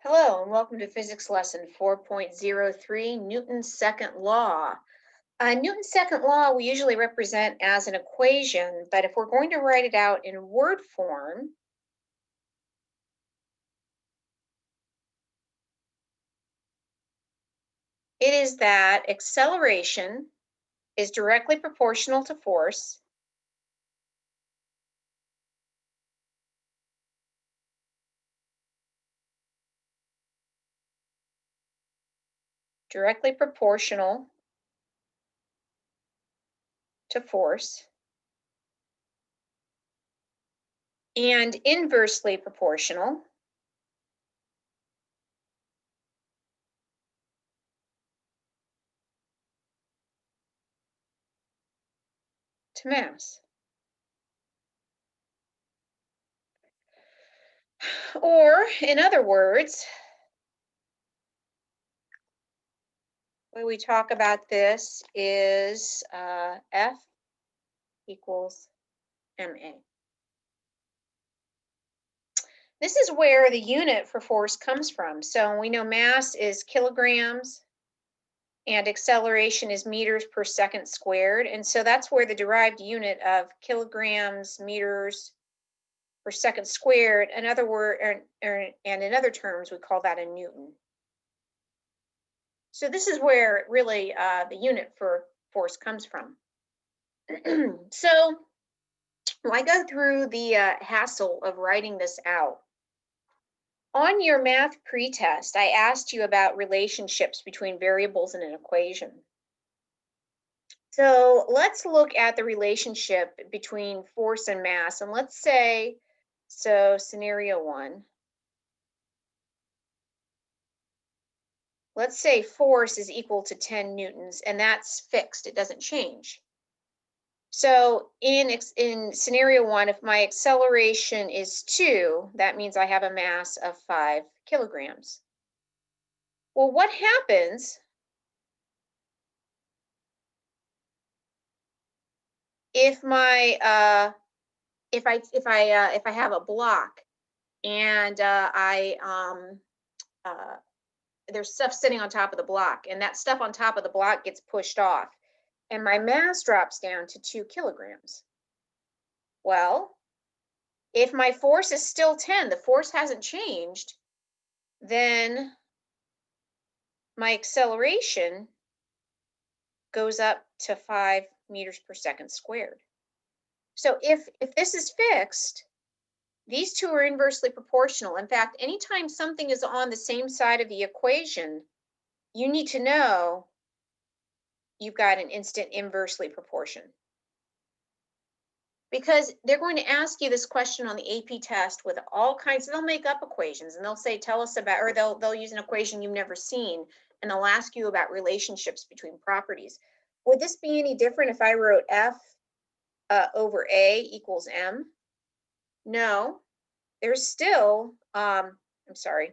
Hello and welcome to physics lesson 4.03, Newton's second law. Newton's second law we usually represent as an equation, but if we're going to write it out in word form, it is that acceleration is directly proportional to force, directly proportional to force, and inversely proportional to mass. Or, in other words, the way we talk about this is F equals ma. This is where the unit for force comes from. So we know mass is kilograms and acceleration is meters per second squared. And so that's where the derived unit of kilograms, meters per second squared, in other word, and in other terms, we call that a Newton. So this is where really the unit for force comes from. So I go through the hassle of writing this out. On your math pretest, I asked you about relationships between variables in an equation. So let's look at the relationship between force and mass. And let's say, so scenario one, let's say force is equal to 10 newtons, and that's fixed, it doesn't change. So in scenario one, if my acceleration is 2, that means I have a mass of 5 kilograms. Well, what happens if my if I have a block and there's stuff sitting on top of the block, and that stuff on top of the block gets pushed off, and my mass drops down to 2 kilograms. Well, if my force is still 10, the force hasn't changed, then my acceleration goes up to 5 meters per second squared. So if this is fixed, these two are inversely proportional. In fact, anytime something is on the same side of the equation, you need to know you've got an instant inversely proportion. Because they're going to ask you this question on the AP test with all kinds, they'll make up equations and they'll say, tell us about, or they'll use an equation you've never seen, and they'll ask you about relationships between properties. Would this be any different if I wrote F over A equals M? No, there's still, I'm sorry.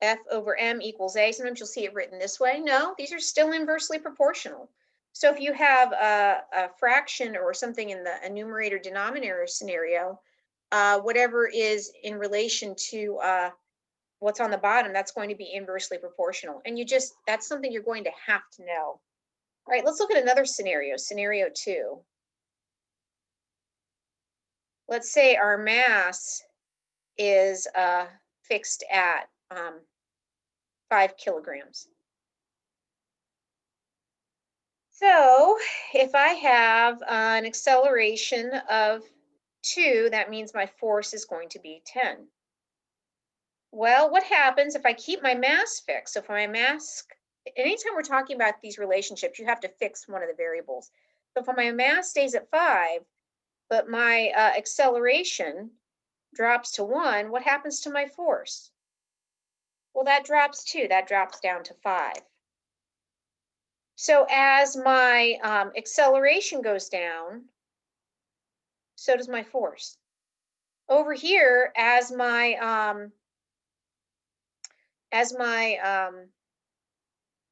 F over M equals A. Sometimes you'll see it written this way. No, these are still inversely proportional. So if you have a fraction or something in the numerator denominator scenario, whatever is in relation to what's on the bottom, that's going to be inversely proportional. And that's something you're going to have to know. All right, let's look at another scenario, scenario 2. Let's say our mass is fixed at 5 kilograms. So if I have an acceleration of 2, that means my force is going to be 10. Well, what happens if I keep my mass fixed? So for my mass, anytime we're talking about these relationships, you have to fix one of the variables. So if my mass stays at 5, but my acceleration drops to 1, what happens to my force? Well, that drops too. That drops down to 5. So as my acceleration goes down, so does my force. Over here, as my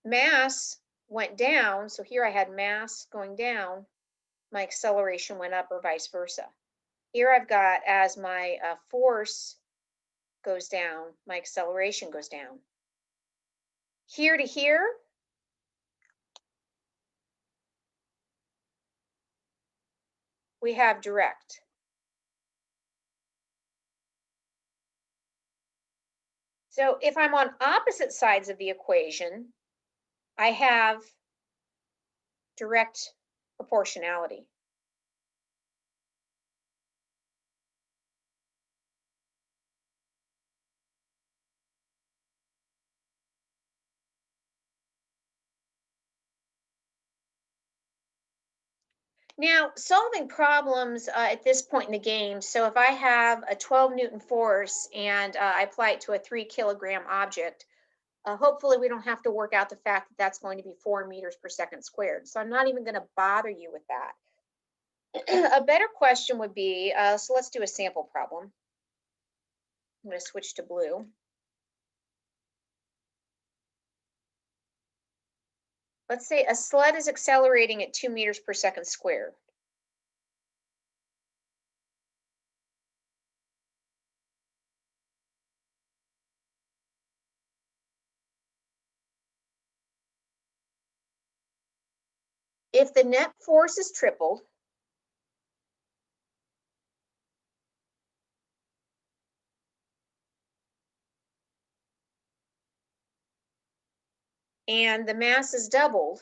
mass went down, so here I had mass going down, my acceleration went up or vice versa. Here I've got as my force goes down, my acceleration goes down. Here to here, we have direct. So if I'm on opposite sides of the equation, I have direct proportionality. Now, solving problems at this point in the game, so if I have a 12 Newton force and I apply it to a 3 kilogram object, hopefully we don't have to work out the fact that that's going to be 4 meters per second squared. So I'm not even going to bother you with that. A better question would be, so let's do a sample problem. I'm going to switch to blue. Let's say a sled is accelerating at 2 meters per second squared. If the net force is tripled, and the mass is doubled,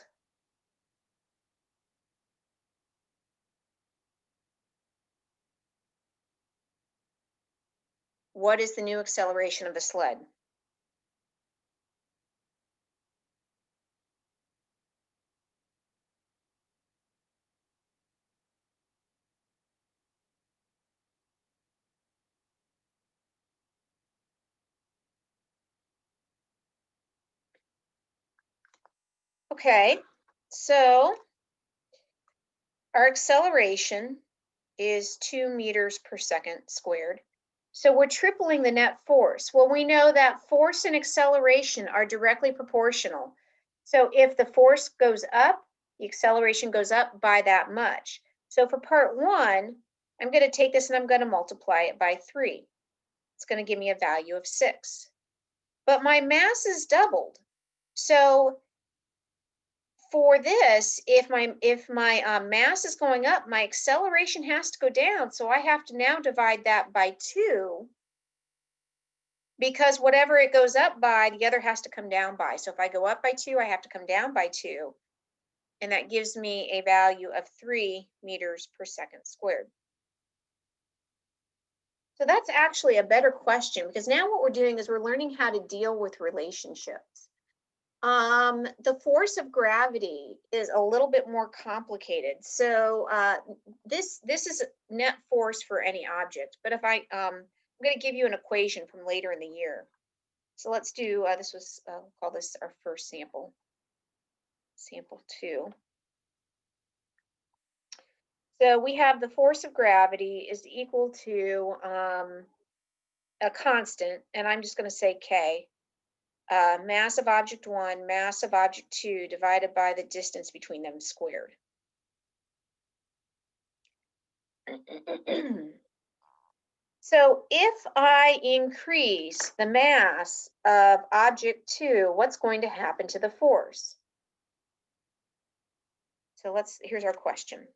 what is the new acceleration of the sled? Okay, so our acceleration is 2 meters per second squared. So we're tripling the net force. Well, we know that force and acceleration are directly proportional. So if the force goes up, the acceleration goes up by that much. So for part one, I'm going to take this and I'm going to multiply it by 3. It's going to give me a value of 6. But my mass is doubled. So for this, if my mass is going up, my acceleration has to go down. So I have to now divide that by 2, because whatever it goes up by, the other has to come down by. So if I go up by 2, I have to come down by 2. And that gives me a value of 3 meters per second squared. So that's actually a better question, because now what we're doing is we're learning how to deal with relationships. The force of gravity is a little bit more complicated. So this is net force for any object. But if I'm going to give you an equation from later in the year. So let's do this was we'll call this our first sample, sample 2. So we have the force of gravity is equal to a constant, and I'm just going to say K. Mass of object 1, mass of object 2 divided by the distance between them squared. So if I increase the mass of object 2, what's going to happen to the force? So here's our question.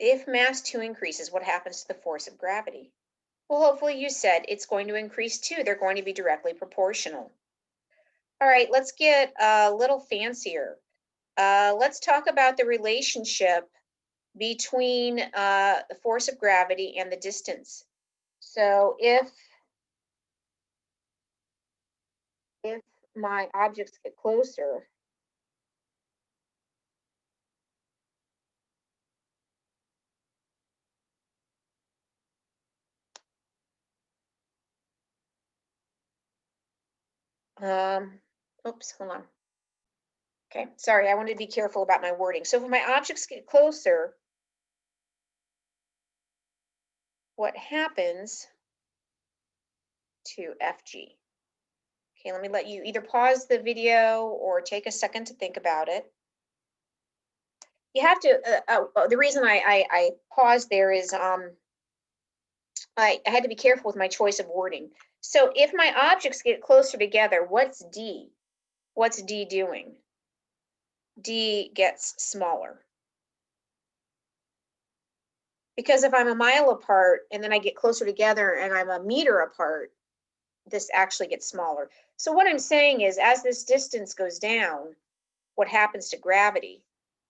If mass 2 increases, what happens to the force of gravity? Well, hopefully you said it's going to increase too. They're going to be directly proportional. All right, let's get a little fancier. Let's talk about the relationship between the force of gravity and the distance. So if my objects get closer, Oops, hold on. Okay, sorry, I wanted to be careful about my wording. So if my objects get closer, what happens to FG? Okay, let me let you either pause the video or take a second to think about it. You have to, the reason I paused there is I had to be careful with my choice of wording. So if my objects get closer together, what's D? What's D doing? D gets smaller. Because if I'm a mile apart and then I get closer together and I'm a meter apart, this actually gets smaller. So what I'm saying is, as this distance goes down, what happens to gravity?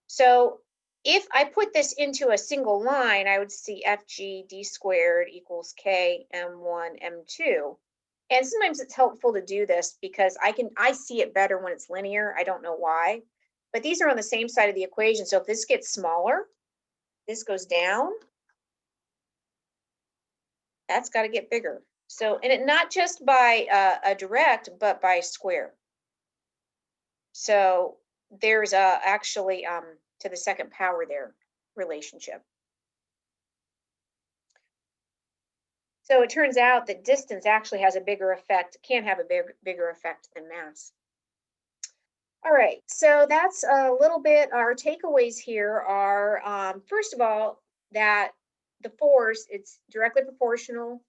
So if I put this into a single line, I would see FG D squared equals K M1 M2. And sometimes it's helpful to do this because I see it better when it's linear. I don't know why, but these are on the same side of the equation. So if this gets smaller, this goes down, that's got to get bigger. So, and it not just by a direct, but by square. So there's actually to the second power there relationship. So it turns out that distance actually has a bigger effect, can have a bigger effect than mass. All right, so that's a little bit, our takeaways here are, first of all, that the force, it's directly proportional.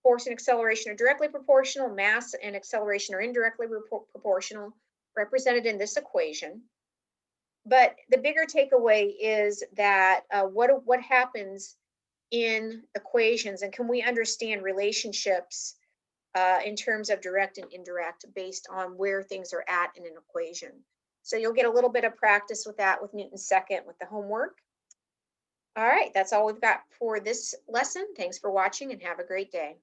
Force and acceleration are directly proportional, mass and acceleration are indirectly proportional, represented in this equation. But the bigger takeaway is that what happens in equations, and can we understand relationships in terms of direct and indirect based on where things are at in an equation. So you'll get a little bit of practice with that with Newton's second with the homework. All right, that's all we've got for this lesson. Thanks for watching and have a great day.